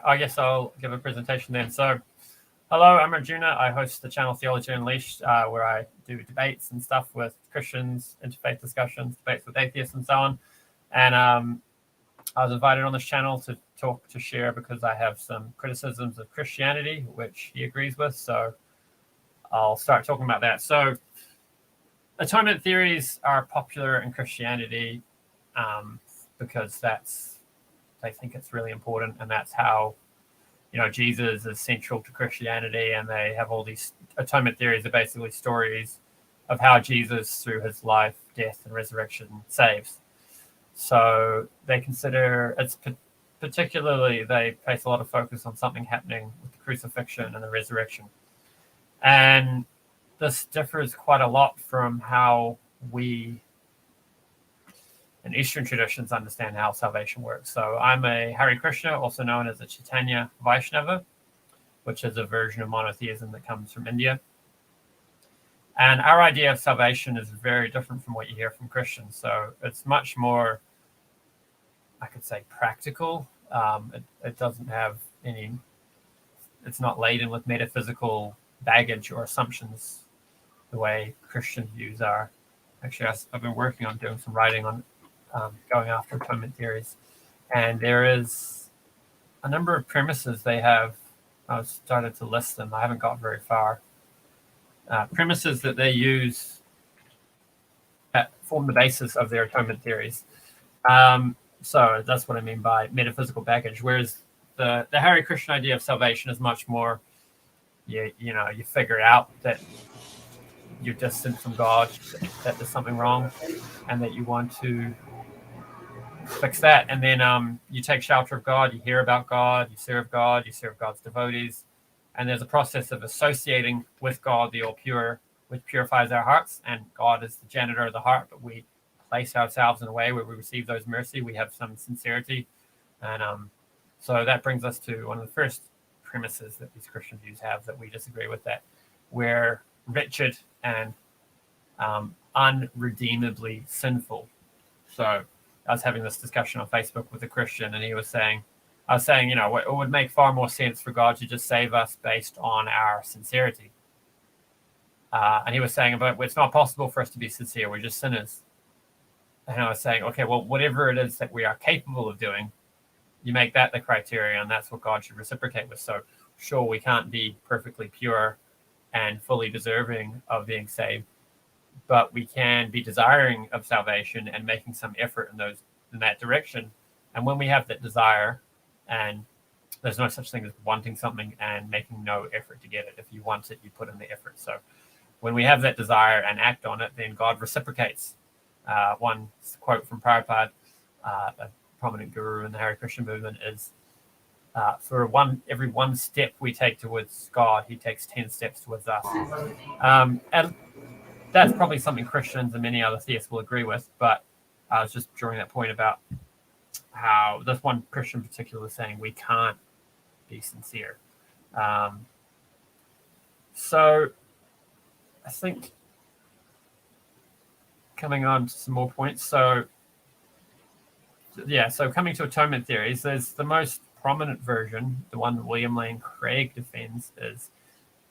I guess I'll give a presentation then. So, hello, I'm Arjuna. I host the channel Theology Unleashed, where I do debates and stuff with Christians, interfaith discussions, debates with atheists, and so on. And I was invited on this channel to share because I have some criticisms of Christianity, which he agrees with. So, I'll start talking about that. So, atonement theories are popular in Christianity because they think it's really important, and that's how, Jesus is central to Christianity, and they have all these atonement theories are basically stories of how Jesus, through his life, death, and resurrection, saves. So they consider it's particularly, they place a lot of focus on something happening with the crucifixion and the resurrection. And this differs quite a lot from how we in Eastern traditions understand how salvation works. So I'm a Hare Krishna, also known as a Chaitanya Vaishnava, which is a version of monotheism that comes from India. And our idea of salvation is very different from what you hear from Christians. So it's much more, I could say, practical. It doesn't have it's not laden with metaphysical baggage or assumptions the way Christian views are. Actually, I've been working on doing some writing on going after atonement theories. And there is a number of premises they have. I've started to list them. I haven't got very far. Premises that they use that form the basis of their atonement theories. So that's what I mean by metaphysical baggage. Whereas the Hare Krishna idea of salvation is much more, you figure out that you're distant from God, that there's something wrong, and that you want to fix that. And then you take shelter of God, you hear about God, you serve God's devotees. And there's a process of associating with God, the all pure, which purifies our hearts. And God is the janitor of the heart, but we place ourselves in a way where we receive those mercy. We have some sincerity. And so that brings us to one of the first premises that these Christian views have that we disagree with, that we're wretched and unredeemably sinful. So I was having this discussion on Facebook with a Christian, and I was saying, it would make far more sense for God to just save us based on our sincerity. And he was saying, but it's not possible for us to be sincere. We're just sinners. And I was saying, okay, well, whatever it is that we are capable of doing, you make that the criteria, and that's what God should reciprocate with. So sure, we can't be perfectly pure and fully deserving of being saved, but we can be desiring of salvation and making some effort in that direction. And when we have that desire, and there's no such thing as wanting something and making no effort to get it. If you want it, you put in the effort. So when we have that desire and act on it, then God reciprocates. One quote from Prabhupada, a prominent guru in the Hare Krishna movement, is for every one step we take towards God, he takes 10 steps towards us. And that's probably something Christians and many other theists will agree with, but I was just drawing that point about how this one Christian in particular is saying we can't be sincere. So I think coming on to some more points. So coming to atonement theories, there's the most prominent version, the one that William Lane Craig defends, is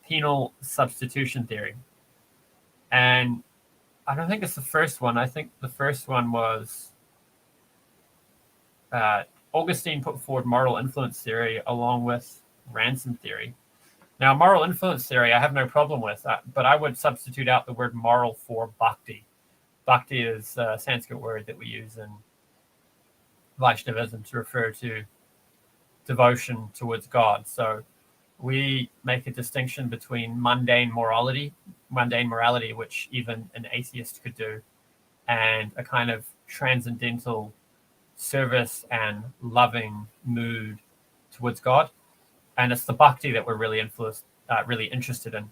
penal substitution theory. And I don't think it's the first one. I think the first one was Augustine put forward moral influence theory along with ransom theory. Now, moral influence theory, I have no problem with, but I would substitute out the word moral for bhakti. Bhakti is a Sanskrit word that we use in Vaishnavism to refer to devotion towards God. So we make a distinction between mundane morality, which even an atheist could do, and a kind of transcendental service and loving mood towards God. And it's the bhakti that we're really interested in.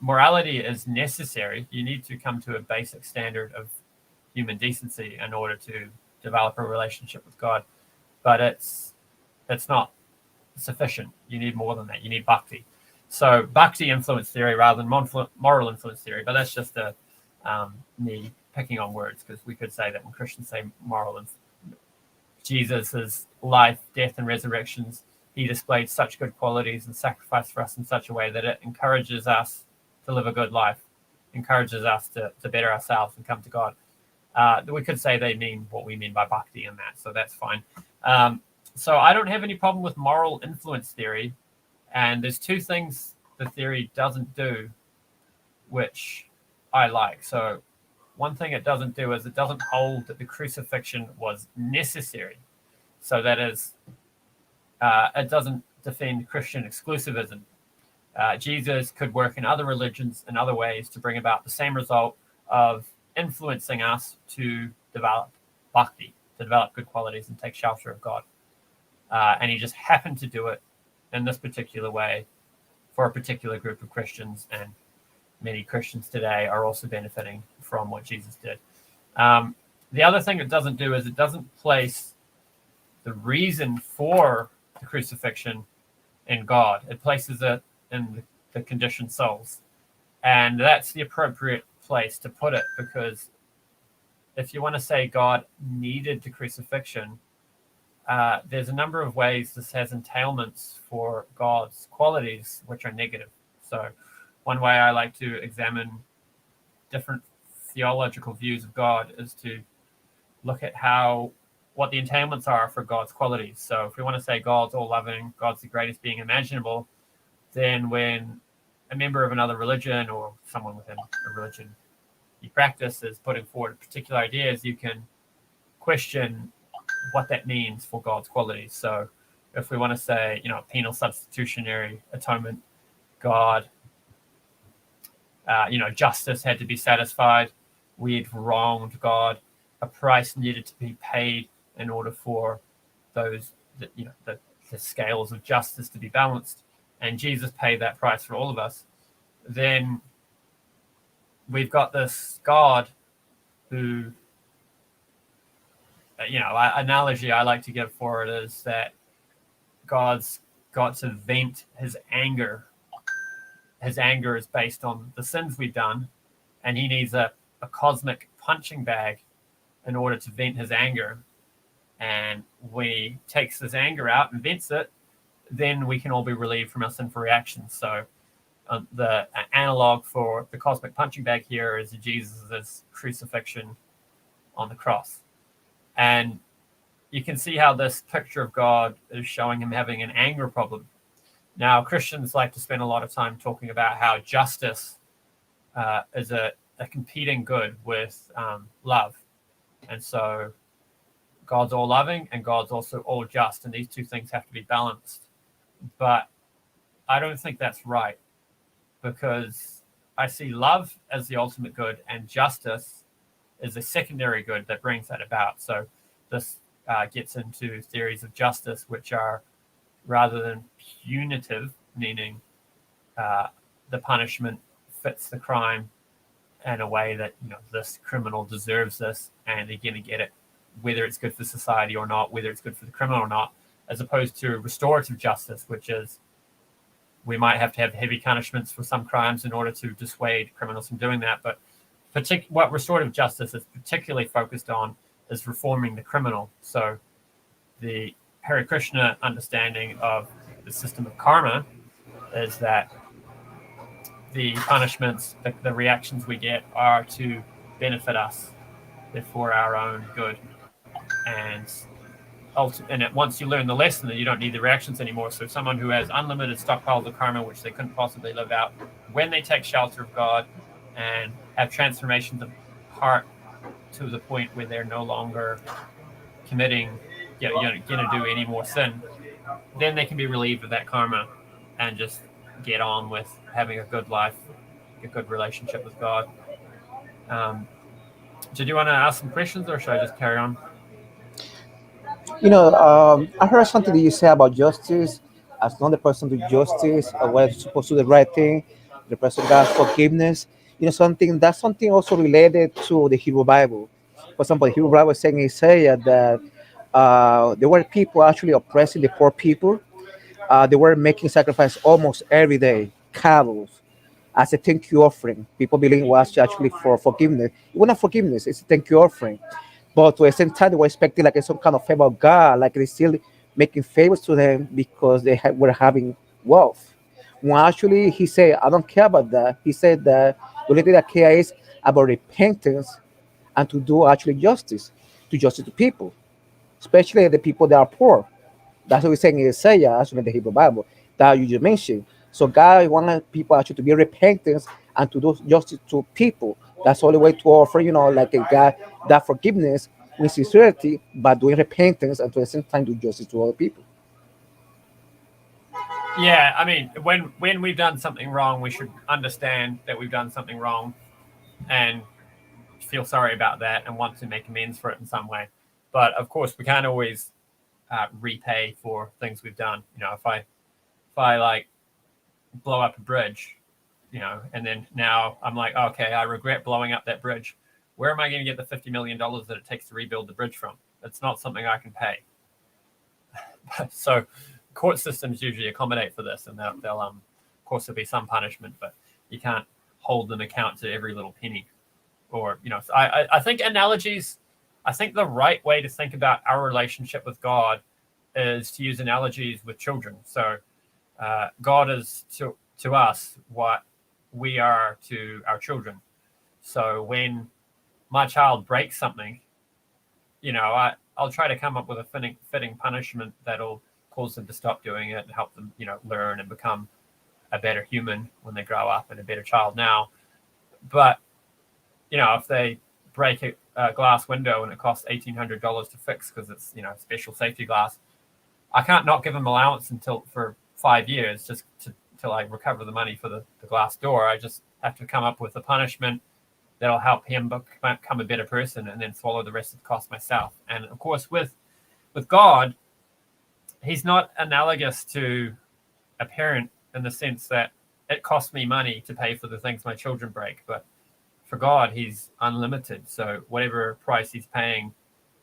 Morality is necessary. You need to come to a basic standard of human decency in order to develop a relationship with God. But it's not sufficient. You need more than that. You need bhakti. So bhakti influence theory rather than moral influence theory. But that's just me picking on words, because we could say that when Christians say moral, Jesus' life, death, and resurrections, he displayed such good qualities and sacrificed for us in such a way that it encourages us to live a good life, encourages us to better ourselves and come to God. We could say they mean what we mean by bhakti in that, so that's fine. So I don't have any problem with moral influence theory, and there's two things the theory doesn't do, which I like. So one thing it doesn't do is it doesn't hold that the crucifixion was necessary. So that is, it doesn't defend Christian exclusivism. Jesus could work in other religions in other ways to bring about the same result of influencing us to develop bhakti, to develop good qualities and take shelter of God. And he just happened to do it in this particular way for a particular group of Christians, and many Christians today are also benefiting from what Jesus did. The other thing it doesn't do is it doesn't place the reason for the crucifixion in God. It places it in the conditioned souls. And that's the appropriate place to put it, because if you want to say God needed the crucifixion, there's a number of ways this has entailments for God's qualities, which are negative. So one way I like to examine different theological views of God is to look at what the entailments are for God's qualities. So if we want to say God's all loving, God's the greatest being imaginable, then when a member of another religion or someone within a religion you practice is putting forward particular ideas, you can question what that means for God's qualities. So if we want to say, penal substitutionary atonement, God, justice had to be satisfied, we'd wronged God, a price needed to be paid in order for those, the scales of justice to be balanced, and Jesus paid that price for all of us, then we've got this God who, analogy I like to give for it is that God's got to vent his anger. His anger is based on the sins we've done, and he needs a cosmic punching bag in order to vent his anger. And when he takes his anger out and vents it, then we can all be relieved from our sinful reactions. So the analog for the cosmic punching bag here is Jesus' crucifixion on the cross. And you can see how this picture of God is showing him having an anger problem. Now, Christians like to spend a lot of time talking about how justice is a competing good with love. And so God's all loving and God's also all just, and these two things have to be balanced. But I don't think that's right, because I see love as the ultimate good and justice is a secondary good that brings that about. So this gets into theories of justice, which are rather than punitive, meaning the punishment fits the crime in a way that, this criminal deserves this and they're going to get it, whether it's good for society or not, whether it's good for the criminal or not, as opposed to restorative justice, which is we might have to have heavy punishments for some crimes in order to dissuade criminals from doing that. But what restorative justice is particularly focused on is reforming the criminal. So the Hare Krishna understanding of the system of karma is that the punishments, the reactions we get are to benefit us. They're for our own good. And once you learn the lesson, that you don't need the reactions anymore. So someone who has unlimited stockpiles of karma, which they couldn't possibly live out, when they take shelter of God and have transformations of heart to the point where they're no longer committing, going to do any more sin, then they can be relieved of that karma and just get on with having a good life, a good relationship with God. Did you want to ask some questions, or should I just carry on? I heard something that you said about justice. As long as the person do justice, or we're supposed to do the right thing, the person got forgiveness. That's something also related to the Hebrew Bible. For example, the Hebrew Bible is saying in Isaiah that there were people actually oppressing the poor people. They were making sacrifice almost every day, cattle, as a thank you offering. People believe it was actually for forgiveness. It was not forgiveness, it's a thank you offering. But to the same time, they were expecting like some kind of favor of God, like they still making favors to them because were having wealth. When actually he said, I don't care about that. He said that the only thing that care is about repentance and to do actually justice, to justice to people, especially the people that are poor. That's what we're saying in Isaiah, actually in the Hebrew Bible, that you just mentioned. So God wanted people actually to be repentance and to do justice to people. That's the only way to offer, like a God, that forgiveness with sincerity, but doing repentance and to the same time do justice to other people. Yeah, I mean, when we've done something wrong, we should understand that we've done something wrong and feel sorry about that and want to make amends for it in some way. But of course, we can't always repay for things we've done. If I like blow up a bridge, and then now I'm like, okay, I regret blowing up that bridge. Where am I going to get the $50 million that it takes to rebuild the bridge from? It's not something I can pay. So court systems usually accommodate for this, and they'll of course there'll be some punishment, but you can't hold them account to every little penny. Or so I think analogies. I think the right way to think about our relationship with God is to use analogies with children. So God is to us what we are to our children. So when my child breaks something, I'll try to come up with a fitting punishment that'll cause them to stop doing it and help them, learn and become a better human when they grow up and a better child now. But, if they break a glass window and it costs $1,800 to fix because it's, special safety glass, I can't not give them allowance for 5 years just till I recover the money for the glass door. I just have to come up with a punishment that'll help him become a better person and then swallow the rest of the cost myself. And of course, with God, he's not analogous to a parent in the sense that it costs me money to pay for the things my children break. But for God, he's unlimited. So whatever price he's paying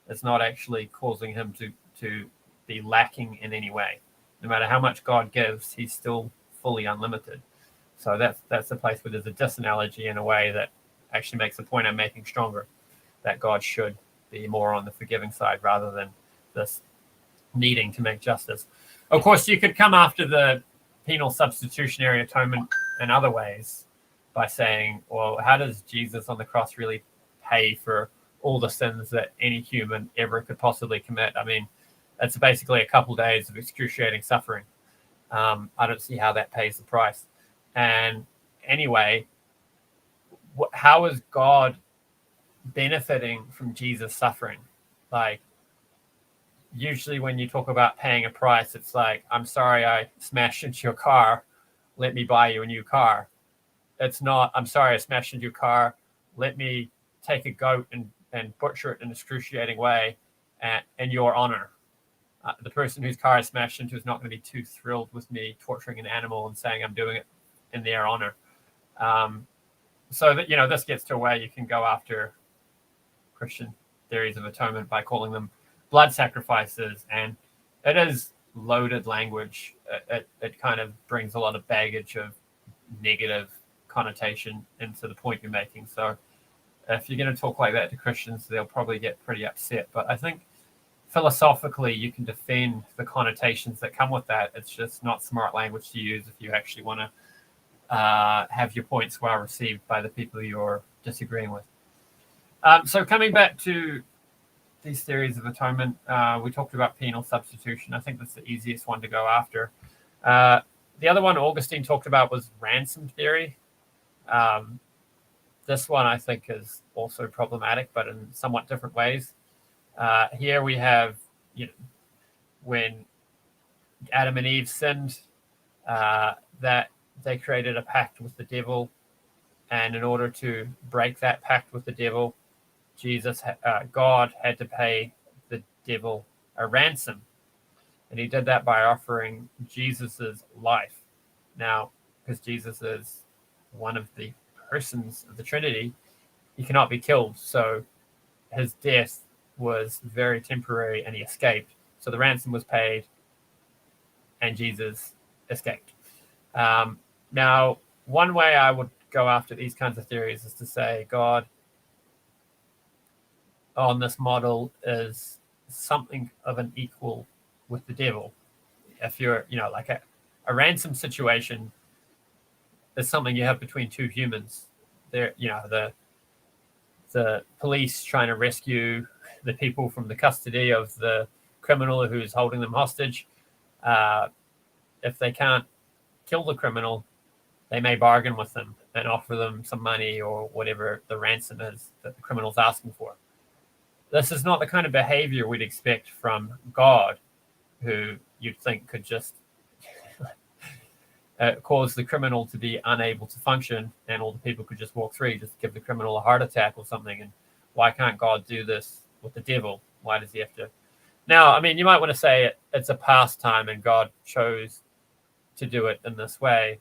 is not actually causing him to be lacking in any way. No matter how much God gives, he's still fully unlimited. So that's the place where there's a disanalogy in a way that actually makes the point I'm making stronger, that God should be more on the forgiving side rather than this needing to make justice. Of course, you could come after the penal substitutionary atonement in other ways by saying, well, how does Jesus on the cross really pay for all the sins that any human ever could possibly commit? I mean, it's basically a couple of days of excruciating suffering. I don't see how that pays the price. And anyway, how is God benefiting from Jesus suffering? Like, usually when you talk about paying a price, it's like, I'm sorry I smashed into your car, let me buy you a new car. It's not, I'm sorry I smashed into your car, let me take a goat and butcher it in an excruciating way in your honor. The person whose car I smashed into is not going to be too thrilled with me torturing an animal and saying I'm doing it in their honor. So that, this gets to where you can go after Christian theories of atonement by calling them blood sacrifices, and it is loaded language. It kind of brings a lot of baggage of negative connotation into the point you're making. So if you're going to talk like that to Christians, they'll probably get pretty upset. But I think philosophically you can defend the connotations that come with that. It's just not smart language to use if you actually want to have your points well received by the people you're disagreeing with. So coming back to these theories of atonement, we talked about penal substitution. I think that's the easiest one to go after. The other one Augustine talked about was ransom theory. This one I think is also problematic, but in somewhat different ways. Here we have, when Adam and Eve sinned, that they created a pact with the devil, and in order to break that pact with the devil, God had to pay the devil a ransom, and he did that by offering Jesus's life. Now, because Jesus is one of the persons of the Trinity, he cannot be killed, so his death was very temporary and he escaped. So the ransom was paid and Jesus escaped. Now, one way I would go after these kinds of theories is to say God on this model is something of an equal with the devil. If you're, like a ransom situation is something you have between two humans. There, the police trying to rescue the people from the custody of the criminal who's holding them hostage. If they can't kill the criminal, they may bargain with them and offer them some money or whatever the ransom is that the criminal's asking for. This is not the kind of behavior we'd expect from God, who you'd think could just cause the criminal to be unable to function, and all the people could just walk free, just give the criminal a heart attack or something. And why can't God do this with the devil? Why does he have to? Now, I mean, you might want to say it's a pastime and God chose to do it in this way.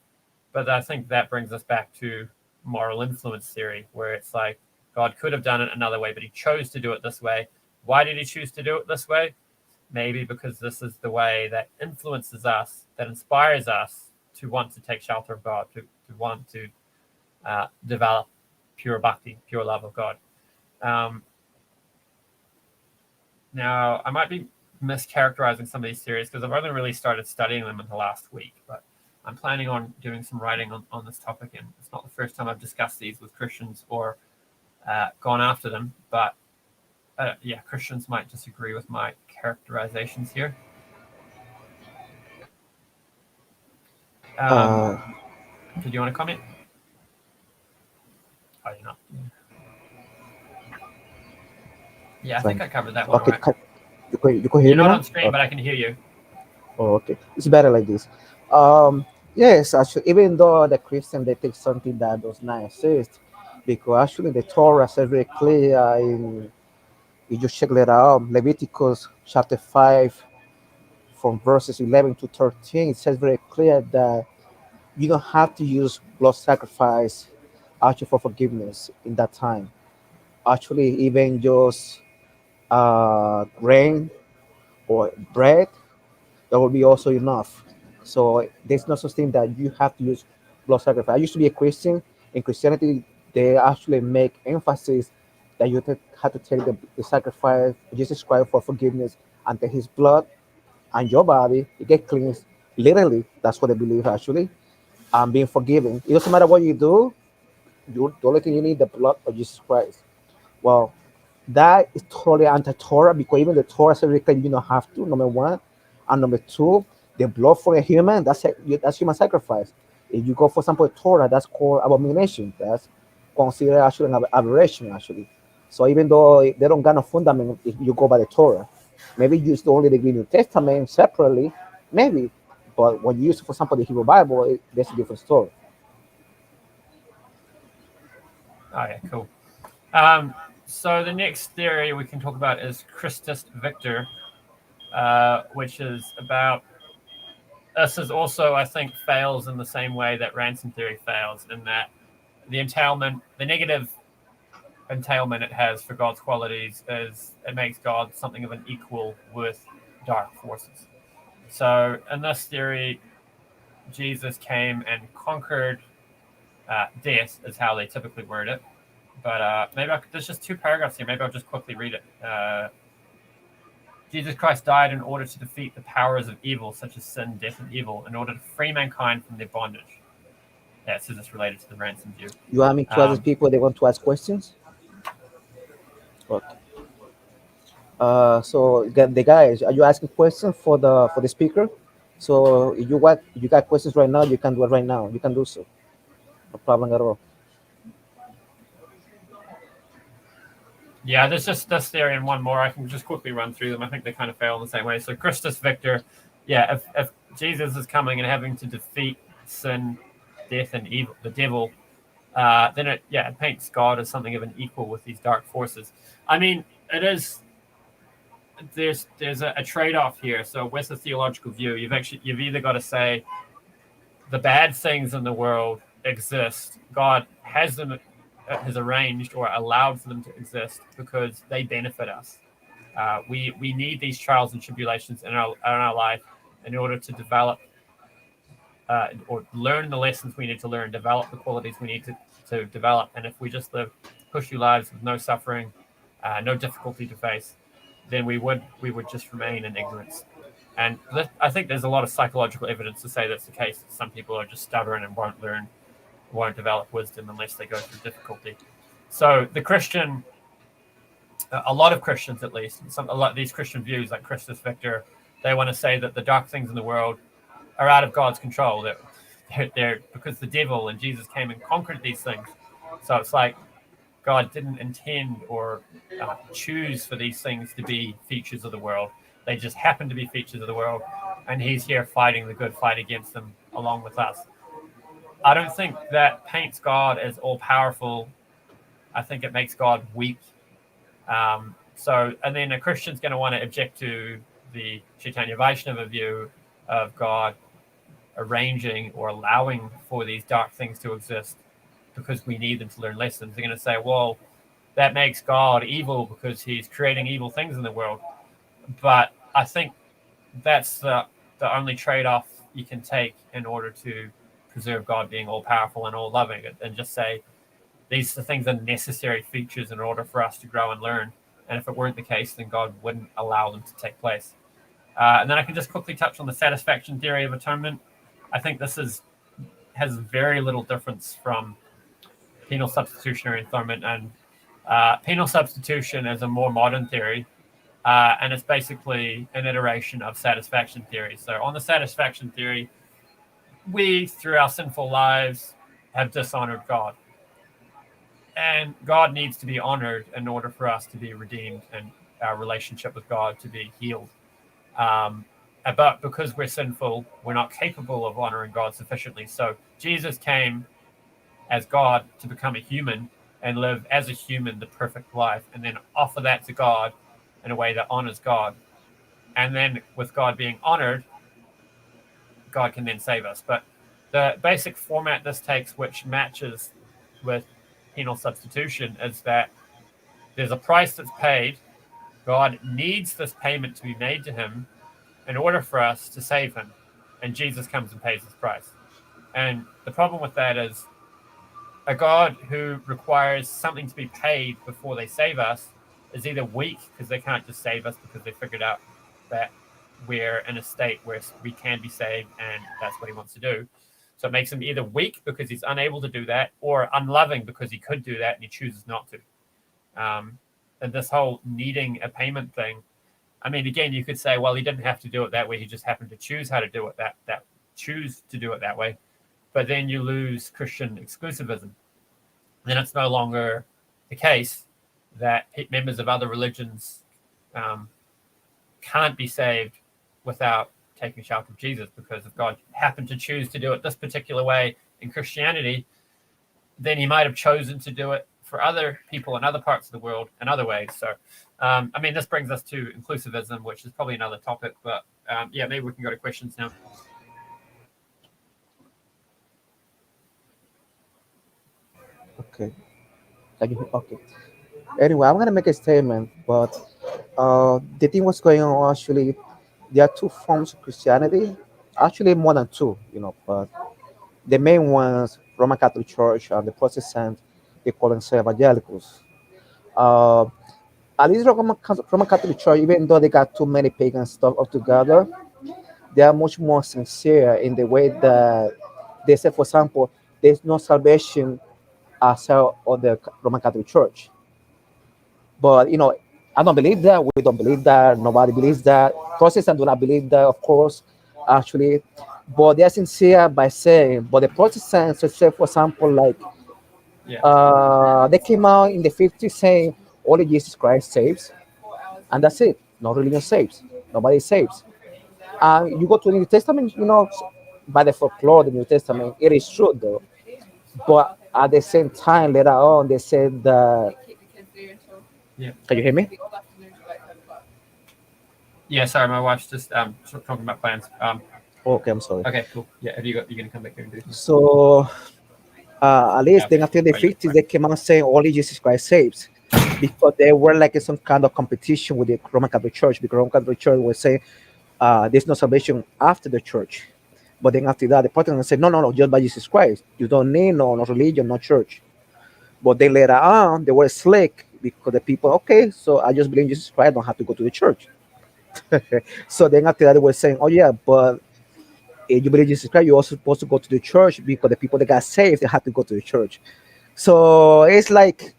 But I think that brings us back to moral influence theory, where it's like God could have done it another way, but he chose to do it this way. Why did he choose to do it this way? Maybe because this is the way that influences us, that inspires us to want to take shelter of God, to want to develop pure bhakti, pure love of God. Now, I might be mischaracterizing some of these theories because I've only really started studying them in the last week, but I'm planning on doing some writing on this topic, and it's not the first time I've discussed these with Christians or gone after them, but Christians might disagree with my characterizations here. Did you want to comment? Oh, you're not. Yeah, I think I covered that one. Okay, right. You can hear You're me not now? on screen, but I can hear you. Oh, okay. It's better like this. Yes, actually, even though the Christian they take something that does not exist, because actually the Torah says very clear in if you check that out, Leviticus chapter 5 from verses 11 to 13, it says very clear that you don't have to use blood sacrifice actually for forgiveness in that time. Actually, even just grain or bread, that will be also enough. So there's no such thing that you have to use blood sacrifice. I used to be a Christian. In Christianity, they actually make emphasis that you have to take the sacrifice of Jesus Christ for forgiveness and take his blood and your body, you get cleansed. Literally, that's what they believe actually. And being forgiven. It doesn't matter what you do, the only thing you need the blood of Jesus Christ. Well, that is totally anti-Torah because even the Torah says very clearly you don't have to. Number one, and number two, the blood for a human that's human sacrifice. If you go for example Torah, that's called abomination. That's considered actually an aberration actually. So even though they don't got no fundament, if you go by the Torah, maybe use only the New Testament separately, maybe. But when you use, for example, the Hebrew Bible, there's a different story. Oh, yeah, cool. So the next theory we can talk about is Christus Victor, which is about, this is also, I think, fails in the same way that ransom theory fails, in that the entailment, the negative entailment it has for God's qualities is it makes God something of an equal with dark forces. So in this theory, Jesus came and conquered death, is how they typically word it. But maybe there's just two paragraphs here. Maybe I'll just quickly read it. Jesus Christ died in order to defeat the powers of evil, such as sin, death, and evil, in order to free mankind from their bondage. Yeah, so this related to the ransom view. You want me to ask people they want to ask questions? Okay. So the guys, are you asking questions for the speaker? So if you got questions right now, you can do it right now. You can do so. No problem at all. Yeah, there's just this theory and one more. I can just quickly run through them. I think they kind of fail in the same way. So Christus Victor, yeah, if Jesus is coming and having to defeat sin, death, and evil, the devil, then it paints God as something of an equal with these dark forces. I mean, it is. There's a trade-off here. So with a theological view, you've either got to say the bad things in the world exist. God has them, has arranged or allowed for them to exist because they benefit us. We need these trials and tribulations in our life in order to develop or learn the lessons we need to learn, develop the qualities we need to develop. And if we just live cushy lives with no suffering, no difficulty to face, then we would just remain in ignorance. And I think there's a lot of psychological evidence to say that's the case. Some people are just stubborn and won't learn, won't develop wisdom unless they go through difficulty. So the Christian, a lot of Christians at least, a lot of these Christian views like Christus Victor, they want to say that the dark things in the world are out of God's control. They're because the devil and Jesus came and conquered these things. So it's like God didn't intend or choose for these things to be features of the world. They just happen to be features of the world, and he's here fighting the good fight against them along with us. I don't think that paints God as all-powerful. I think it makes God weak. And then a Christian's going to want to object to the Chaitanya Vaishnava view of God arranging or allowing for these dark things to exist because we need them to learn lessons. They're going to say, well, that makes God evil because he's creating evil things in the world. But I think that's the only trade-off you can take in order to preserve God being all-powerful and all-loving, and just say these things are necessary features in order for us to grow and learn. And if it weren't the case, then God wouldn't allow them to take place. And then I can just quickly touch on the satisfaction theory of atonement. I think this has very little difference from penal substitutionary atonement. And penal substitution is a more modern theory. And it's basically an iteration of satisfaction theory. So on the satisfaction theory, we, through our sinful lives, have dishonored God. And God needs to be honored in order for us to be redeemed and our relationship with God to be healed. But because we're sinful, we're not capable of honoring God sufficiently. So Jesus came as God to become a human and live as a human the perfect life, and then offer that to God in a way that honors God. And then with God being honored, God can then save us. But the basic format this takes, which matches with penal substitution, is that there's a price that's paid. God needs this payment to be made to him in order for us to save him. And Jesus comes and pays this price. And the problem with that is a God who requires something to be paid before they save us is either weak because they can't just save us because they figured out that we're in a state where we can be saved and that's what he wants to do. So it makes him either weak because he's unable to do that, or unloving because he could do that and he chooses not to. And this whole needing a payment thing, I mean, again, you could say, well, he didn't have to do it that way. He just happened to choose how to do it choose to do it that way. But then you lose Christian exclusivism. Then it's no longer the case that members of other religions can't be saved without taking shelter of Jesus, because if God happened to choose to do it this particular way in Christianity, then he might have chosen to do it for other people in other parts of the world in other ways. So, I mean, this brings us to inclusivism, which is probably another topic, but yeah, maybe we can go to questions now. Okay. Okay. Anyway, I'm going to make a statement, but the thing what's going on actually, there are two forms of Christianity, actually more than two, but the main ones, Roman Catholic Church and the Protestant, they call themselves evangelicals. Uh, at least Roman Catholic Church, even though they got too many pagan stuff altogether, they are much more sincere in the way that they say, for example, there's no salvation outside of the Roman Catholic Church. But I don't believe that. We don't believe that. Nobody believes that. Protestants do not believe that, of course, actually. But they are sincere by saying, but the Protestants, let's say, for example, like they came out in the 50s saying only Jesus Christ saves, and that's it. No religion saves. Nobody saves. You go to the New Testament, by the folklore of the New Testament, it is true though. But at the same time, later on, they said that. Yeah. Can you hear me? Yeah, sorry, my wife's just talking about plans. Okay, I'm sorry. Okay, cool. Yeah, you're gonna come back here and do this? So at least then after the Right, yeah, 50s, they came out saying only Jesus Christ saves, because they were like in some kind of competition with the Roman Catholic Church, because Roman Catholic Church was saying there's no salvation after the church. But then after that, the Protestants said, no, just by Jesus Christ. You don't need no religion, no church. But then later on, they were slick, because the people, okay, so I just believe in Jesus Christ, I don't have to go to the church. So then after that, they were saying, oh yeah, but if you believe in Jesus Christ, you're also supposed to go to the church because the people that got saved, they had to go to the church. So it's like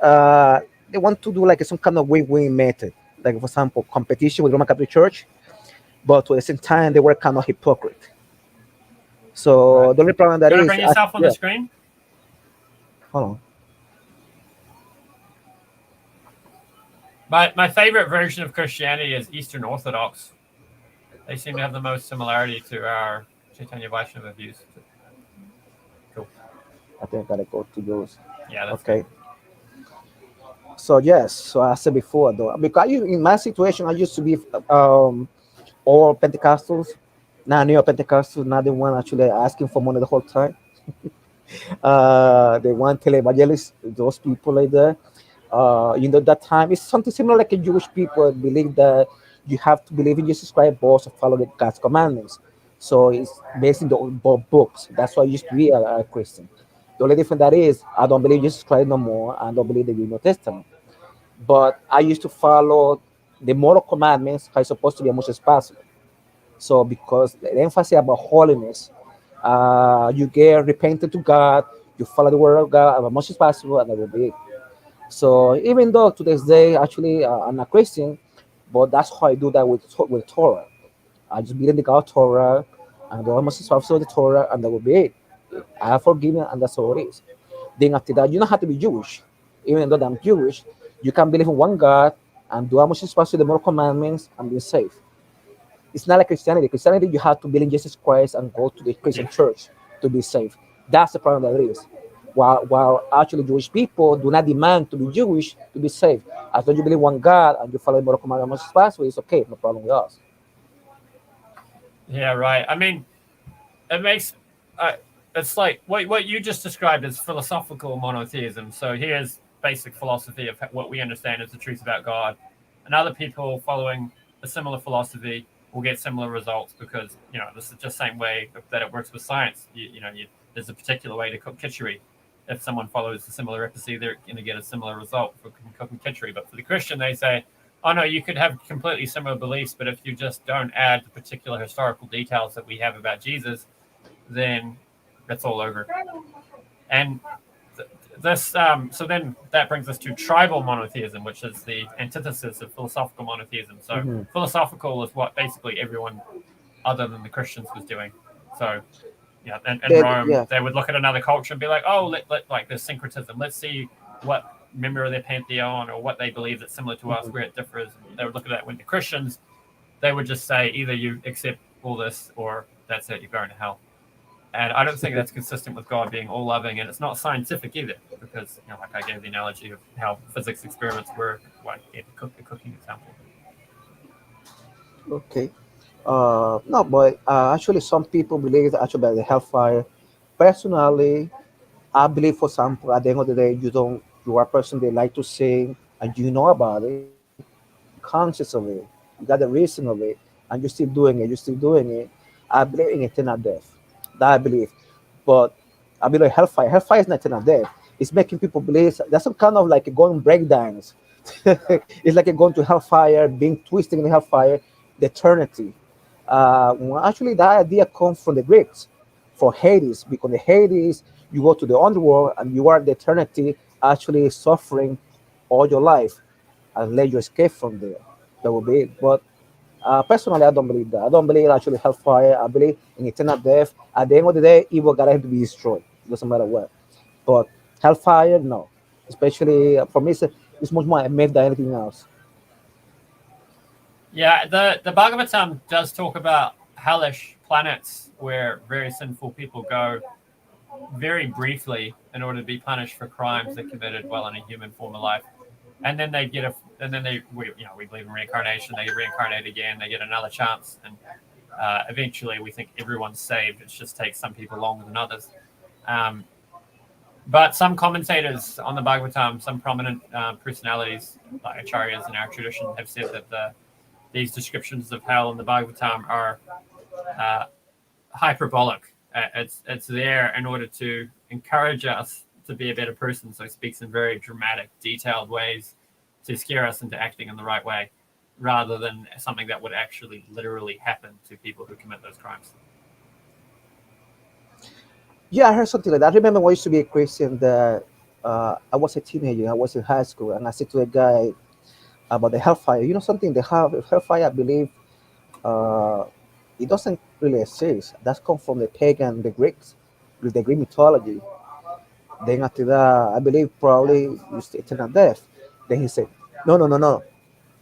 they want to do like some kind of win-win method. Like for example, competition with Roman Catholic Church, but at the same time they were kind of hypocrite. Right. So the only problem Do that you want to is, bring yourself on yeah, the screen? hold on. My favorite version of Christianity is Eastern Orthodox. They seem to have the most similarity to our Chaitanya Vaishnava views. Cool. I think I gotta go to those. Yeah, that's good. Okay. So yes, so I said before though, because in my situation, I used to be all Pentecostals, not neo Pentecostals, not the one actually asking for money the whole time. The one televangelists, those people like that. That time it's something similar like a Jewish people believe that you have to believe in Jesus Christ, but also follow the God's commandments. So it's based in the both books. That's why I used to be a Christian. The only difference that is I don't believe Jesus Christ no more. I don't believe the New Testament. But I used to follow the moral commandments how it's supposed to be as much as possible. So because the emphasis about holiness, you get repentant to God, you follow the word of God as much as possible, and that will be it. So even though to this day, actually, I'm a Christian, but that's how I do that with Torah. I just believe in the God Torah, and do much as possible the Torah, and that will be it. I have forgiven, and that's all it is. Then after that, you don't have to be Jewish. Even though I'm Jewish, you can believe in one God and do as much as possible the moral commandments and be safe. It's not like Christianity. Christianity, you have to believe in Jesus Christ and go to the Christian Yeah. church to be safe. That's the problem that it is. While actually Jewish people do not demand to be Jewish to be safe. As long as you believe one God and you follow the moral commandments as possible, it's okay, no problem with us. Yeah, right. I mean, it makes it's like what you just described as philosophical monotheism. So here's basic philosophy of what we understand as the truth about God, and other people following a similar philosophy will get similar results because this is just the same way that it works with science. There's a particular way to cook kitchery. If someone follows a similar recipe, they're going to get a similar result for cooking kitchery. But for the Christian, they say, oh no, you could have completely similar beliefs, but if you just don't add the particular historical details that we have about Jesus, then that's all over. And so then that brings us to tribal monotheism, which is the antithesis of philosophical monotheism. So Mm-hmm. philosophical is what basically everyone other than the Christians was doing. So in That, Rome, yeah. they would look at another culture and be like, oh, like there's syncretism. Let's see what member of their pantheon or what they believe that's similar to us, Mm-hmm. where it differs. And they would look at that. When the Christians, they would just say either you accept all this or that's it, you're going to hell. And I don't think that's consistent with God being all loving, and it's not scientific either, because like I gave the analogy of how physics experiments were, like the cooking example. Okay. No, but actually, some people believe actually by the hellfire. Personally, I believe, for example, at the end of the day, you are a person they like to sing, and you know about it, conscious of it, you got the reason of it, and you're still doing it. You're still doing it. I believe in eternal death. That I believe, but I believe hellfire. Hellfire is not eternal death. It's making people believe that's some kind of like a going breakdowns. It's like a going to hellfire, being twisted in hellfire, the eternity. Well, actually, that idea comes from the Greeks for Hades, because the Hades, you go to the underworld and you are the eternity actually suffering all your life unless you escape from there. That will be it. But personally, I don't believe that. I don't believe actually hellfire. I believe in eternal death. At the end of the day, evil gotta have to be destroyed. It doesn't matter what. But hellfire, no. Especially for me, it's much more a myth than anything else. Yeah, the Bhagavatam does talk about hellish planets where very sinful people go very briefly in order to be punished for crimes they committed while in a human form of life. And then we believe in reincarnation. They reincarnate again. They get another chance, and eventually we think everyone's saved. It just takes some people longer than others. But some commentators on the Bhagavatam, some prominent personalities like acharyas in our tradition, have said that these descriptions of hell in the Bhagavatam are hyperbolic. It's there in order to encourage us to be a better person, so speaks in very dramatic, detailed ways to scare us into acting in the right way, rather than something that would actually literally happen to people who commit those crimes. Yeah, I heard something like that. I remember when I used to be a Christian that I was a teenager, I was in high school, and I said to a guy about the hellfire. You know something, the hellfire, I believe, uh, it doesn't really exist. That's come from the pagan, the Greeks, with the Greek mythology. Then after that, I believe probably it's eternal death. Then he said, no, no, no, no.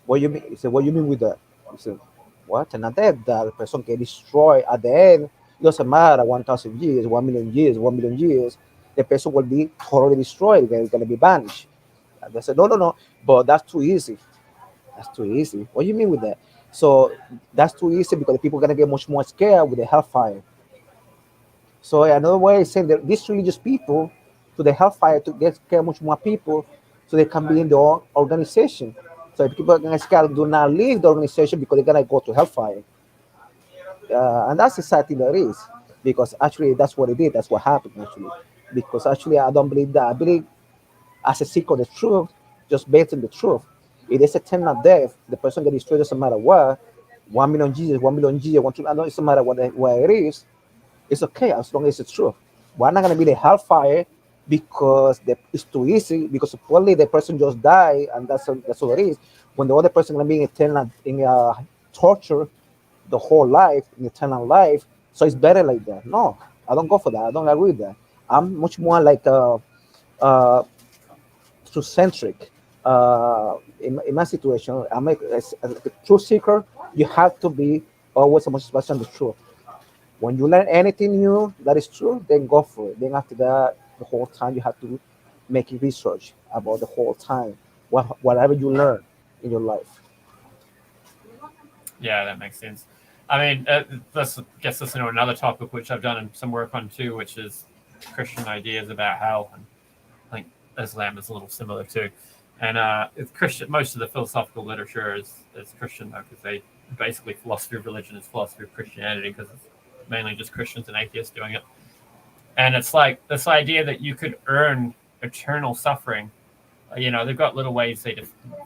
What you mean? He said, what you mean with that? He said, what? Eternal death, that the person get destroyed at the end. It doesn't matter 1,000 years, 1,000,000 years, 1,000,000 years. The person will be totally destroyed. They're going to be banished. And they said, no, no, no. But that's too easy. That's too easy. What do you mean with that? So that's too easy because the people are going to get much more scared with the hellfire. So another way is saying that these religious people to the hellfire to get scared much more people so they can be in the organization. So if people are going to scared do not leave the organization because they're going to go to hellfire. And that's the sad thing that is, because actually that's what it did. That's what happened actually. Because actually I don't believe that. I believe as a seeker of the truth, just based on the truth. It is eternal death. The person gets destroyed doesn't matter what. 1,000,000 Jesus, 1,000,000 Jesus, 1,000,000, it doesn't matter what it is. It's okay as long as it's true. We're not gonna be the hellfire because it's too easy. Because supposedly the person just died, and that's all it is. When the other person gonna be in eternal in torture the whole life, in eternal life. So it's better like that. No, I don't go for that. I don't agree with that. I'm much more like uh, truth-centric. In my situation, I'm as a truth seeker. You have to be always much on the truth. When you learn anything new that is true, then go for it. Then after that, the whole time you have to make research about the whole time, whatever you learn in your life. Yeah, that makes sense. I mean, this gets us into another topic which I've done some work on too, which is Christian ideas about hell, and I think Islam is a little similar too. And it's Christian. Most of the philosophical literature is Christian though, because they basically philosophy of religion is philosophy of Christianity, because it's mainly just Christians and atheists doing it. And it's like this idea that you could earn eternal suffering. You know, they've got little ways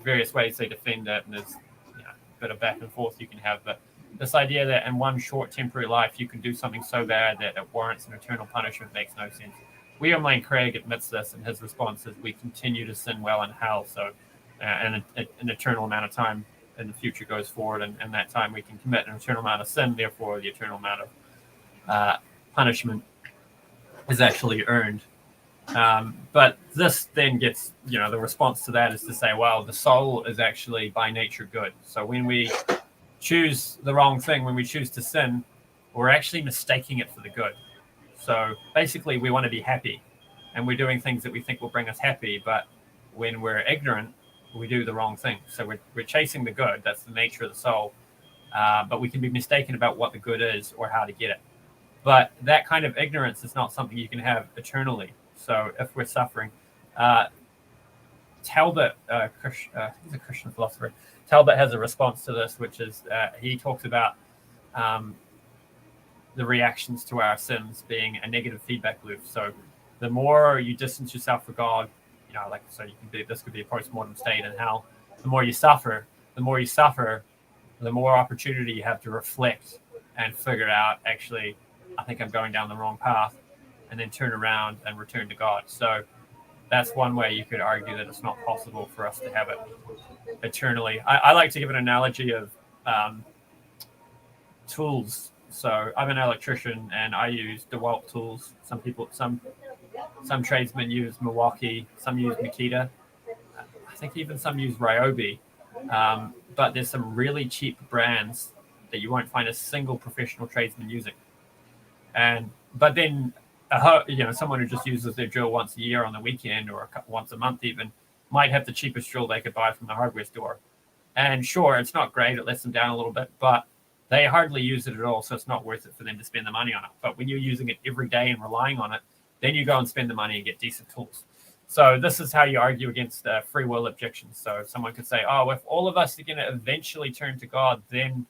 various ways they defend it, and there's a bit of back and forth you can have. But this idea that in one short temporary life you can do something so bad that it warrants an eternal punishment makes no sense. William Lane Craig admits this, and his response is, "We continue to sin well in hell, so and an eternal amount of time in the future goes forward, and that time we can commit an eternal amount of sin. Therefore, the eternal amount of punishment is actually earned." But this then gets, the response to that is to say, well, the soul is actually by nature good. So when we choose the wrong thing, when we choose to sin, we're actually mistaking it for the good. So basically, we want to be happy, and we're doing things that we think will bring us happy. But when we're ignorant, we do the wrong thing. So we're chasing the good. That's the nature of the soul. But we can be mistaken about what the good is or how to get it. But that kind of ignorance is not something you can have eternally. So if we're suffering, Talbot, he's a Christian philosopher. Talbot has a response to this, which is he talks about the reactions to our sins being a negative feedback loop. So the more you distance yourself from God, this could be a post-mortem state in hell. The more you suffer, the more opportunity you have to reflect and figure out, actually, I think I'm going down the wrong path, and then turn around and return to God. So that's one way you could argue that it's not possible for us to have it eternally. I like to give an analogy of tools. So I'm an electrician, and I use DeWalt tools. Some tradesmen use Milwaukee, some use Makita. I think even some use Ryobi. But there's some really cheap brands that you won't find a single professional tradesman using. But then, someone who just uses their drill once a year on the weekend, or once a month even, might have the cheapest drill they could buy from the hardware store. And sure, it's not great. It lets them down a little bit, but they hardly use it at all, so it's not worth it for them to spend the money on it. But when you're using it every day and relying on it, then you go and spend the money and get decent tools. So this is how you argue against free will objections. So someone could say, oh, if all of us are going to eventually turn to God, then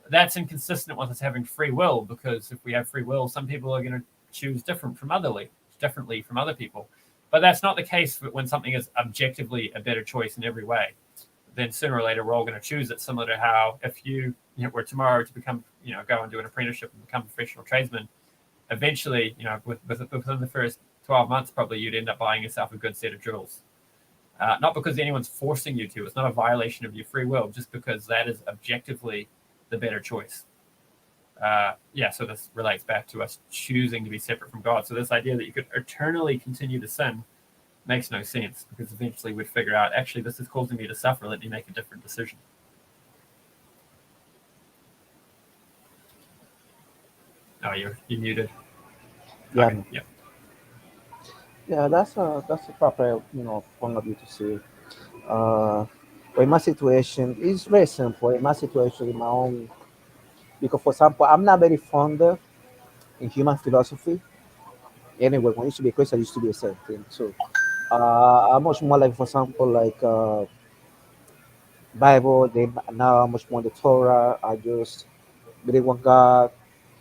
that's inconsistent with us having free will, because if we have free will, some people are going to choose differently from other people. But that's not the case when something is objectively a better choice in every way. Then sooner or later we're all going to choose it. Similar to how if you were tomorrow to become, go and do an apprenticeship and become a professional tradesman, eventually, within the first 12 months, probably you'd end up buying yourself a good set of drills. Not because anyone's forcing you to. It's not a violation of your free will, just because that is objectively the better choice. So this relates back to us choosing to be separate from God. So this idea that you could eternally continue to sin makes no sense, because eventually we'd figure out, actually, this is causing me to suffer. Let me make a different decision. Oh, you're muted. Yeah. Okay. Yeah. Yeah, that's a proper point of view to see. But in my situation, it's very simple. In my situation, in my own, because for example, I'm not very fond in human philosophy. Anyway, when I used to be a Christian, I used to be the same thing too. I'm much more like, for example, like Bible. Now I'm much more the Torah. I just believe on God.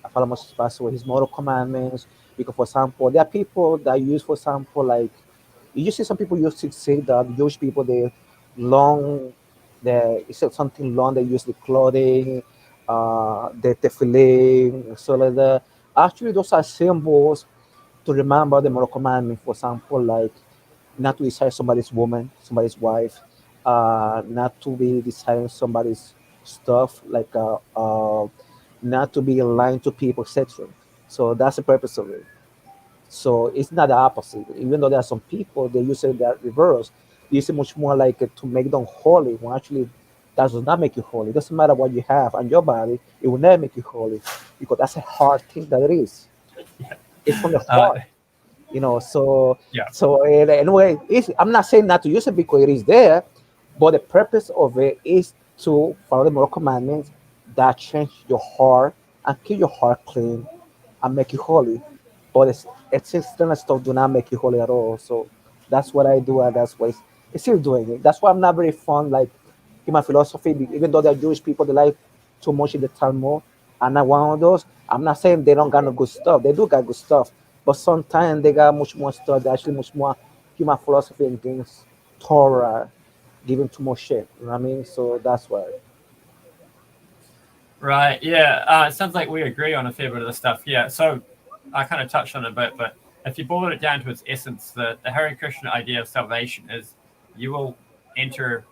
I follow much as possible His moral commandments. Because, for example, there are people that use, for example, like you see some people used to say that Jewish people they long, they it's something long. They use the clothing, the tefillin, so like that. Actually, those are symbols to remember the moral commandment. For example, like not to desire somebody's woman, somebody's wife, not to be desiring somebody's stuff, like not to be lying to people, etc. So that's the purpose of it. So it's not the opposite. Even though there are some people they use it that reverse, they use it much more like to make them holy. When actually that does not make you holy. It doesn't matter what you have on your body; it will never make you holy because that's a hard thing that it is. It's from the heart. So Yeah. anyway, I'm not saying not to use it because it is there, but the purpose of it is to follow the moral commandments that change your heart and keep your heart clean and make you holy. But it's external stuff do not make you holy at all. So that's what I do, and that's why it's still doing it. That's why I'm not very fond like in my philosophy, even though they're Jewish people, they like too much in the Talmud. I'm not one of those. I'm not saying they don't got no good stuff. They do got good stuff, but sometimes they got much more stuff. They're actually much more human philosophy against Torah, giving too much shit. You know what I mean? So that's why. Right. Yeah. It sounds like we agree on a fair bit of the stuff. Yeah. So I kind of touched on it a bit, but if you boil it down to its essence, the Hare Krishna idea of salvation is you will enter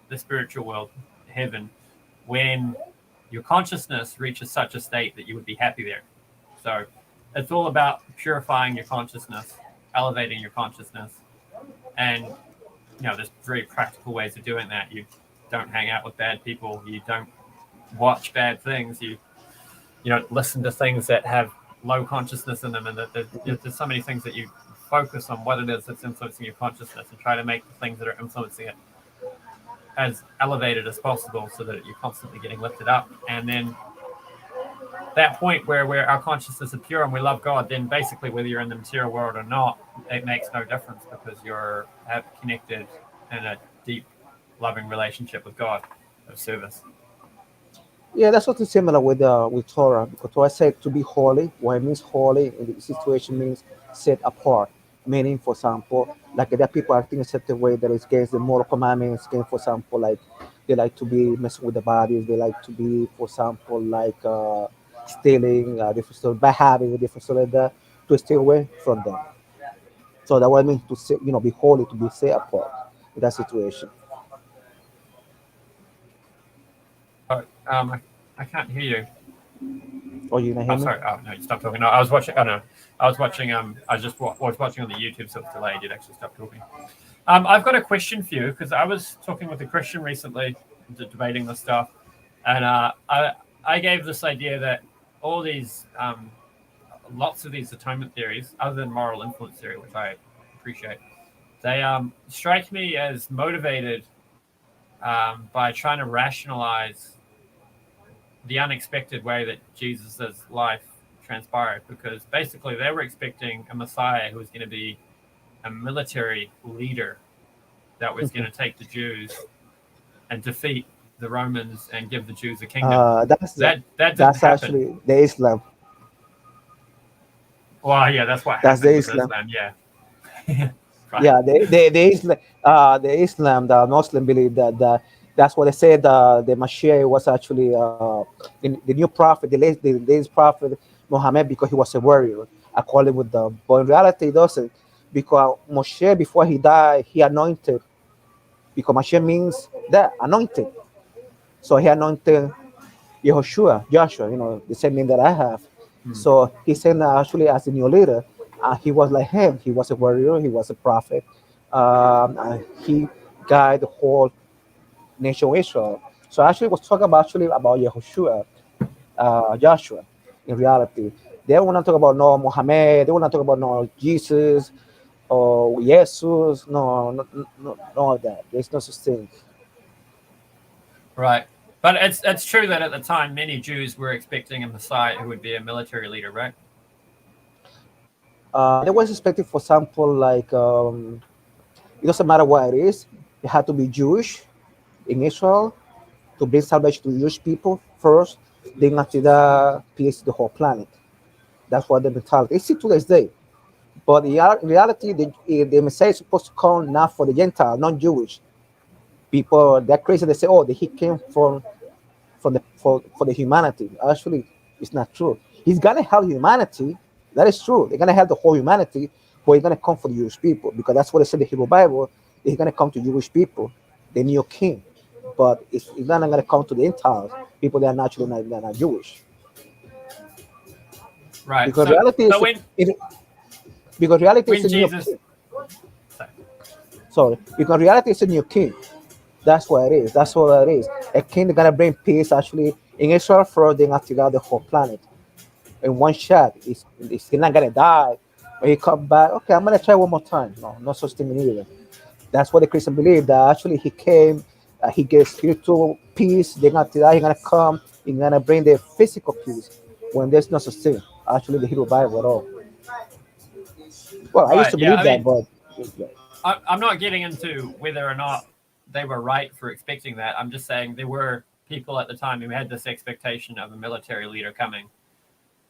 the spiritual world, heaven, when your consciousness reaches such a state that you would be happy there. So it's all about purifying your consciousness, elevating your consciousness. And, there's very practical ways of doing that. You don't hang out with bad people. You don't watch bad things. You don't listen to things that have low consciousness in them. And that there's so many things that you focus on what it is that's influencing your consciousness and try to make the things that are influencing it as elevated as possible so that you're constantly getting lifted up. And then that point where our consciousness is pure and we love God, then basically whether you're in the material world or not, it makes no difference because you're connected in a deep, loving relationship with God of service. Yeah, that's something similar with Torah because Torah said to be holy. What it means holy in this situation means set apart. Meaning, for example, like there are people acting a certain way that is against the moral commandments. Against, for example, like they like to be messing with the bodies. They like to be, for example, like stealing, different stuff, bad habits, different stuff like that. To stay away from them. So that what it means to say, be holy, to be set apart in that situation. Oh, I can't hear you. Oh, you can hear Oh, me? sorry. Oh, no, you stopped talking. No, I was watching. Oh, no. I was watching. I just was watching on the YouTube, so it's delayed. You'd actually stop talking. I've got a question for you because I was talking with a Christian recently, debating this stuff, and I gave this idea that all these, lots of these atonement theories, other than moral influence theory, which I appreciate, they strike me as motivated by trying to rationalize the unexpected way that Jesus's life transpired, because basically they were expecting a Messiah who was going to be a military leader that was going to take the Jews and defeat the Romans and give the Jews a kingdom. That didn't That's happen. actually the Islam. Well, yeah, that's what That's the happened with Islam. Islam. Yeah. Right. Yeah, the Islam, the Muslim believe that that's what they said. The Mashiach was actually the new prophet, the latest prophet Muhammad, because he was a warrior, according with them. But in reality, it doesn't, because Moshe before he died, he anointed, because Mashiach means that anointed. So he anointed Yehoshua, Joshua, the same name that I have. So he sent actually as a new leader. He was like him. He was a warrior. He was a prophet. And he guided the whole nation of Israel. So actually, was talking about Yehoshua, Joshua. In reality, they don't want to talk about no Muhammad. They want to talk about no Jesus or Jesus. No of that. There's no such thing. Right. But it's true that at the time many Jews were expecting a Messiah who would be a military leader, right? They was expecting, for example, like it doesn't matter what it is. It had to be Jewish in Israel to bring salvation to Jewish people first. Then after that, peace to the whole planet. That's what the mentality. It's still to this day. But in reality, the Messiah is supposed to come not for the Gentile, not Jewish people. They're crazy. They say, "Oh, he came for the humanity." Actually, it's not true. He's gonna help humanity. That is true. They're gonna help the whole humanity, but he's gonna come for the Jewish people, because that's what it said in the Hebrew Bible. He's gonna come to Jewish people, the new king. But he's not gonna come to the Gentiles, people that are naturally they're not Jewish. Right. Because So reality so is when it, because reality is when a new Jesus king. sorry. Sorry, because reality is a new king. That's what it is. That's what it is. A king is gonna bring peace actually in Israel first, then after that the whole planet. In one shot. He's not gonna die. When he come back, okay, I'm gonna try one more time. No, no such thing either. That's what the Christian believe, that actually he came, he gave spiritual peace. Then after that, he's gonna come, he's gonna bring the physical peace. When there's no such thing, actually, the Hebrew Bible at all. Well, I used Right. to Yeah. believe I that, mean, but I'm not getting into whether or not they were right for expecting that. I'm just saying there were people at the time who had this expectation of a military leader coming.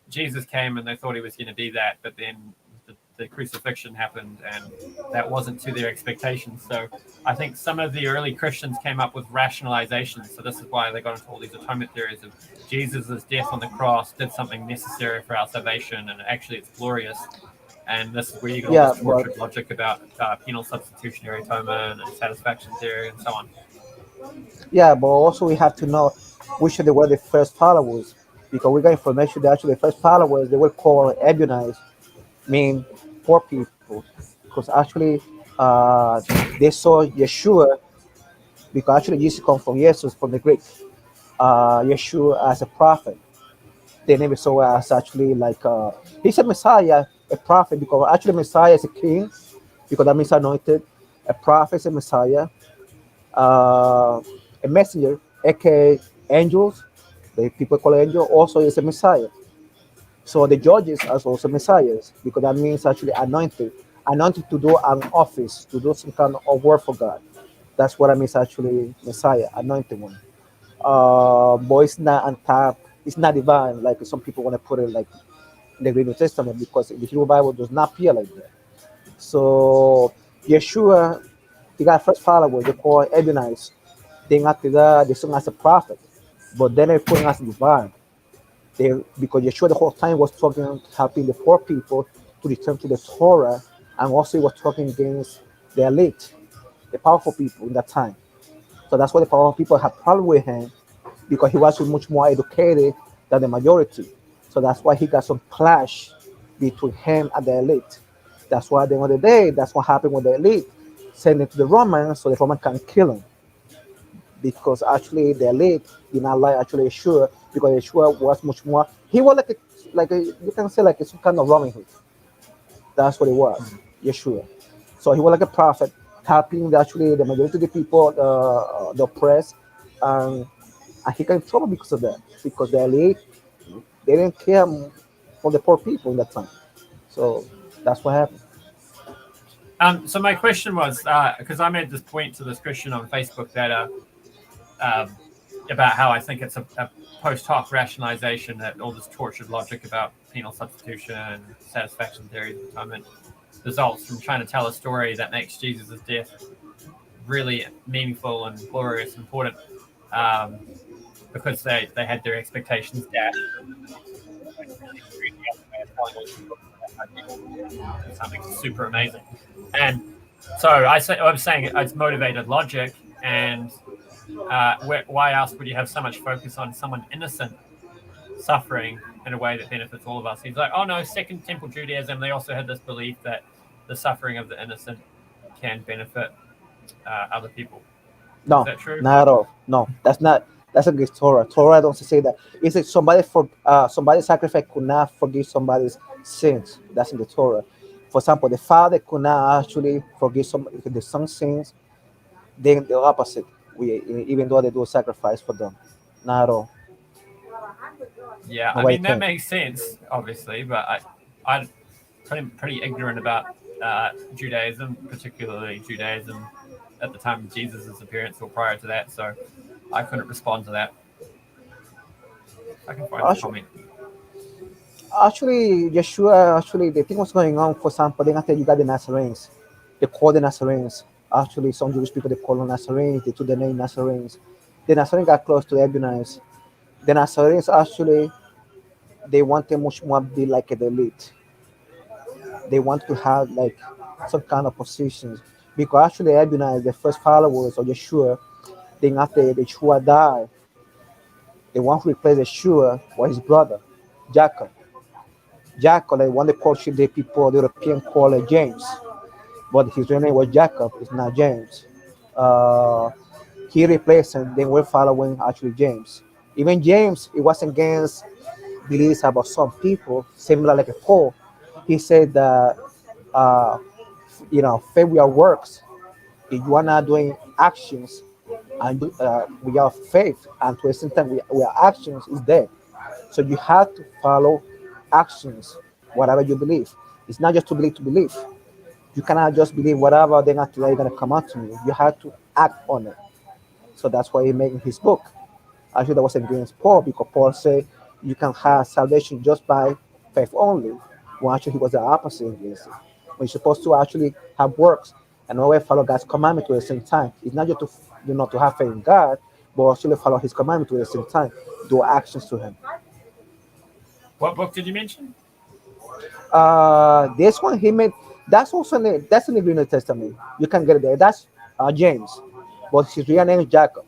Jesus came and they thought he was going to be that, but then the crucifixion happened and that wasn't to their expectations. So I think some of the early Christians came up with rationalizations. So this is why they got into all these atonement theories of Jesus' death on the cross did something necessary for our salvation, and actually it's glorious. And this is where you get all yeah, this but tortured logic about penal substitutionary atonement and satisfaction theory and so on. yeah, but also we have to know which of they were the first followers, because we got information that actually the first followers they were called Ebionites, mean poor people, because actually uh, they saw Yeshua, because actually Jesus comes from Jesus, from the Greek, Yeshua as a prophet. They never saw as actually like he's a Messiah, a prophet, because actually Messiah is a king, because that means anointed. A prophet is a Messiah, uh, a messenger, aka angels. The people call angel also is a Messiah. So the judges are also messiahs, because that means actually anointed, anointed to do an office, to do some kind of work for God. That's what I mean actually Messiah, anointed one. But it's not on top, it's not divine like some people want to put it like in the New Testament, because the Hebrew Bible does not appear like that. So Yeshua, he got first followers, they call Ebionites. Then after that, they sung as a prophet, but then they put him as divine. They, because Yeshua the whole time was talking, helping the poor people to return to the Torah, and also he was talking against the elite, the powerful people in that time. So that's why the powerful people had problem with him, because he was much more educated than the majority. So that's why he got some clash between him and the elite. That's why at the end of the day, that's what happened with the elite. Send him to the Romans so the Roman can kill him, because actually the elite did not like actually Yeshua, because Yeshua was much more. He was like a you can say like some kind of Robin Hood. That's what he was, Yeshua. So he was like a prophet, helping actually the majority of the people, the oppressed, and, and he got in trouble because of that. Because the elite they didn't care for the poor people in that time. So that's what happened. So my question was, because I made this point to this Christian on Facebook that um, about how I think it's a post hoc rationalization that all this tortured logic about penal substitution, satisfaction theories, atonement. results from trying to tell a story that makes Jesus' death really meaningful and glorious and important, because they had their expectations dashed. Something super amazing. And so I was saying it's motivated logic, and why else would you have so much focus on someone innocent suffering in a way that benefits all of us? He's like, oh no, Second Temple Judaism, they also had this belief that the suffering of the innocent can benefit other people. No, Is that true? not at all. No, that's against Torah. Torah don't say that. It's like somebody's sacrifice could not forgive somebody's sins. That's in the Torah. For example, the father could not actually forgive the son's sins. Then the opposite. Even though they do a sacrifice for them, not at all. Yeah, I Nobody mean that can. makes sense, obviously, but I'm pretty ignorant about Judaism, particularly Judaism at the time of Jesus' appearance or prior to that, so I couldn't respond to that. I can find the comment. Actually, Yeshua, the thing was going on. For example, then after you got the Nazarenes, they call the Nazarenes. Actually, some Jewish people they call them Nazarenes. They took the name Nazarenes. The Nazarenes got close to the Ebionites. The Nazarenes actually they wanted much more be like the elite. They want to have like some kind of positions because actually Ebionites, the first followers of Yeshua, then after Yeshua died, the one who replaced Yeshua was his brother, Jacob. Jacob, like one of the culture the people, the European call it James, but his real name was Jacob. It's not James. Uh, he replaced him. Then we're following actually James. Even James, it wasn't against beliefs about some people, similar like a Paul. He said that uh, faith without works. If you are not doing actions and without faith, and to a certain time without actions is dead. So you have to follow actions, whatever you believe. It's not just to believe to believe. You cannot just believe whatever they're not going to come out to you. You have to act on it. So that's why he made in his book. Actually, that was against Paul because Paul said you can have salvation just by faith only. Well, actually, he was the opposite against it. When you're supposed to actually have works and always follow God's commandment at the same time. It's not just to to have faith in God, but actually follow His commandment at the same time. Do actions to Him. What book did you mention? This one he made. That's in the New Testament. You can get it there. That's James, but his real name is Jacob.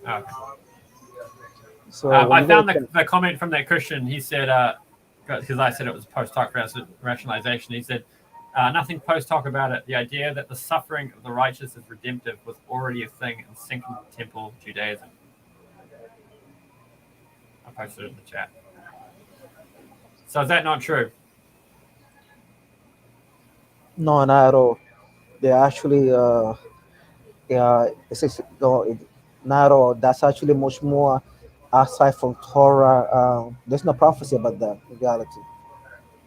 Oh. So I found the comment from that Christian. He said, because I said it was post hoc rationalization, he said, nothing post hoc about it. The idea that the suffering of the righteous is redemptive was already a thing in Second Temple Judaism. I posted it in the chat. So is that not true? No, not at all. They actually, not at all. That's actually much more aside from Torah. There's no prophecy about that in reality.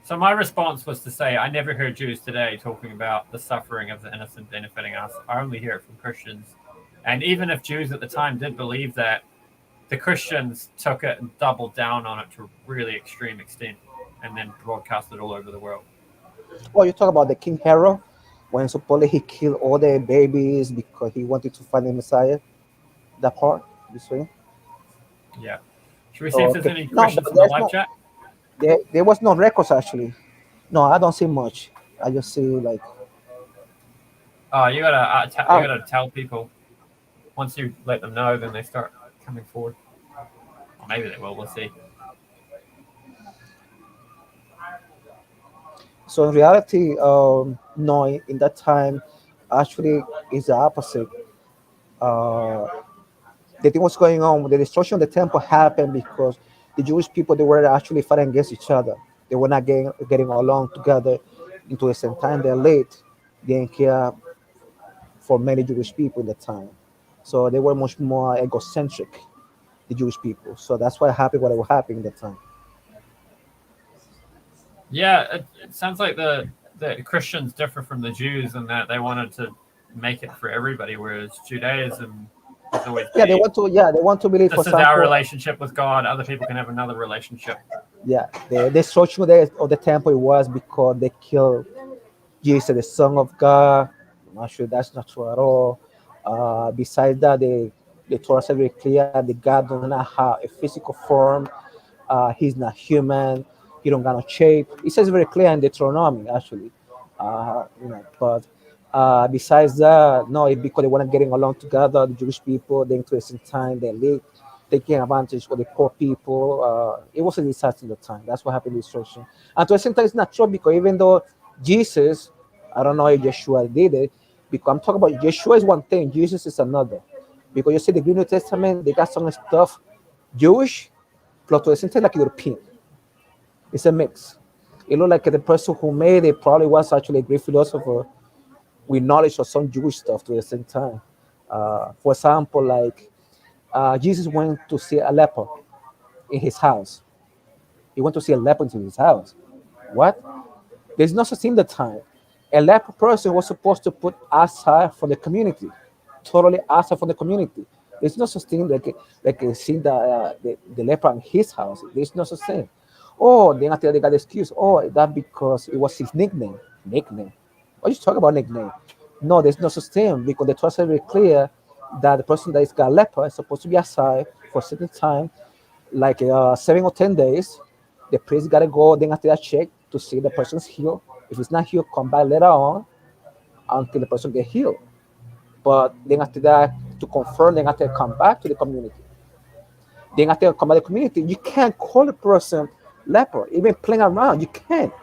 So my response was to say, I never hear Jews today talking about the suffering of the innocent benefiting us. I only hear it from Christians. And even if Jews at the time did believe that, the Christians took it and doubled down on it to a really extreme extent and then broadcast it all over the world. Well, you talk about the King Herod when supposedly he killed all the babies because he wanted to find the Messiah. That part, you see? Yeah. Should we see if there's any No, questions from the live chat? There was no records actually. No, I don't see much. I just see like. Oh, you gotta tell people. Once you let them know, then they start coming forward. Or maybe they will. We'll see. So in reality, no, in that time, actually, is the opposite. Uh, the thing was going on. The destruction of the temple happened because the Jewish people they were actually fighting against each other. They were not getting along together into the same time. They're late. They didn't care for many Jewish people in the time. So they were much more egocentric, the Jewish people. So that's why happened what was happening at the time. Yeah, it sounds like the Christians differ from the Jews in that they wanted to make it for everybody, whereas Judaism It's always Yeah, they want to. Yeah, they want to believe. This For is example, our relationship with God. Other people can have another relationship. yeah, the destruction of the temple was because they killed Jesus, the Son of God. I'm not sure that's not true at all. Besides that, the Torah said very clear that God does not have a physical form. He's not human. He don't got no shape. It says very clear in Deuteronomy, actually. But besides that, no, it's because they weren't getting along together. The Jewish people, the interesting time, they live taking advantage of the poor people. It was a disaster at the time. That's what happened in destruction. And to the same time, it's not true because even though Jesus, I don't know if Yeshua did it, because I'm talking about Yeshua is one thing, Jesus is another. Because you see the New Testament, they got some stuff Jewish, plus to the same time like European. It's a mix. It looked like the person who made it probably was actually a great philosopher with knowledge of some Jewish stuff to the same time. For example, like Jesus went to see a leper in his house. He went to see a leper in his house. What? There's no such thing at the time. A leper person was supposed to put aside for the community, totally aside for the community. There's no such thing like seeing the leper in his house. There's no such thing. Oh, then after they got the excuse. Oh, that because it was his nickname. Nickname. What you talk about nickname? No, there's no such thing because the Torah is very clear that the person that is got leper is supposed to be aside for a certain time, like 7 or 10 days. The priest gotta go then after that check to see the person's healed. If it's not healed, come back later on until the person get healed. But then after that, to confirm, then after come back to the community. Then after come back to the community, you can't call the person leper, even playing around. You can't.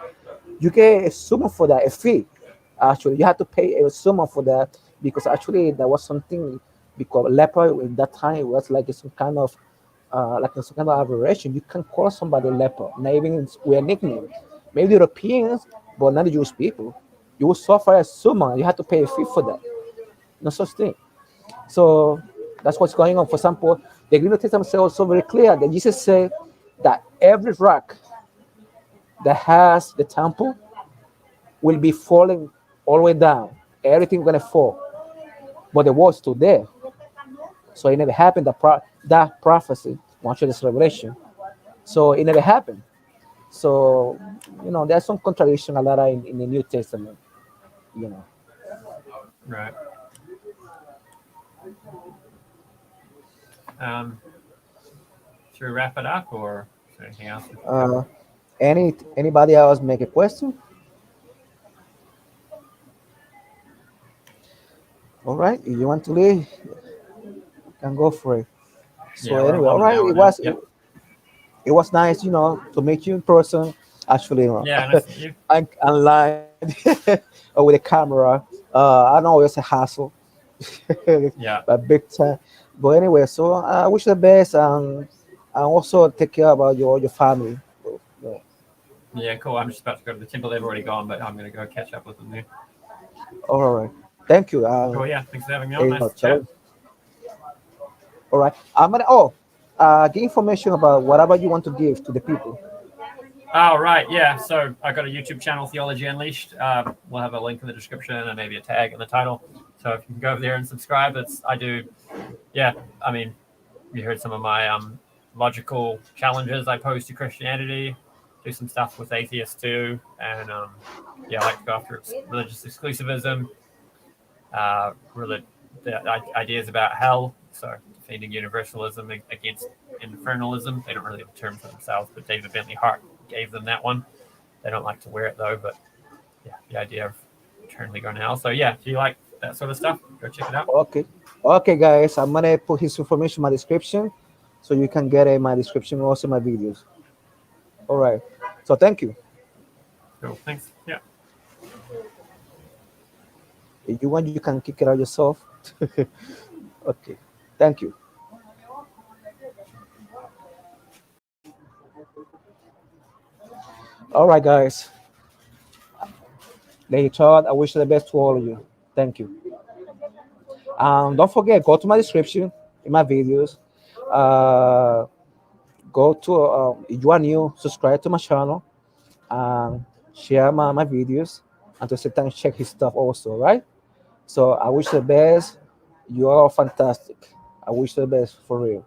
You get a sum for that, a fee. Actually, you have to pay a sum for that because actually there was something because leper at that time was like some kind of some kind of aberration. You can call somebody leper, not even with a nickname. Maybe the Europeans, but not the Jewish people. You will suffer a sum. You have to pay a fee for that. No such thing. So that's what's going on. For example, the New Testament says also very clear that Jesus said that every rock that has the temple will be falling all the way down. Everything gonna fall. But the wall is still there. So it never happened. That prophecy, once this revelation. So it never happened. So there's some contradiction a lot in the New Testament. You know. Right. Should we wrap it up, or is there anything else? Anybody else make a question? All right, if you want to leave, you can go for it. So Yeah, we're anyway, all on an right, hour now. Yep. it was nice, to meet you in person. Actually, Yeah, nice to meet you. online or with a camera. I know it's a hassle, Yeah. but big time. But anyway, so I wish you the best, and also take care about your family. Yeah. Yeah, cool. I'm just about to go to the temple. They've already gone, but I'm going to go catch up with them there. All right, thank you. Cool. Yeah, thanks for having me on. Nice to chat. All right, I'm gonna give information about whatever you want to give to the people. Oh, right. Yeah. So I got a YouTube channel, Theology Unleashed. We'll have a link in the description and maybe a tag in the title. So if you can go over there and subscribe, I mean, you heard some of my logical challenges I pose to Christianity, do some stuff with atheists too. And I like to go after religious exclusivism, the ideas about hell. So defending universalism against infernalism. They don't really have a term for themselves, but David Bentley Hart gave them that one. They don't like to wear it though, but yeah, the idea of eternally going to hell. So yeah, if you like that sort of stuff, go check it out. Okay, guys, I'm gonna put his information in my description, so you can get my description also my videos. All right, so thank you. Cool, thanks. Yeah. If you want, you can kick it out yourself. Okay, thank you. All right, guys. Lady Todd, I wish you the best to all of you. Thank you. Don't forget, go to my description in my videos. Go to if you are new, subscribe to my channel, share my videos, and to sit and check his stuff also, right? So I wish you the best. You are all fantastic. I wish you the best for real.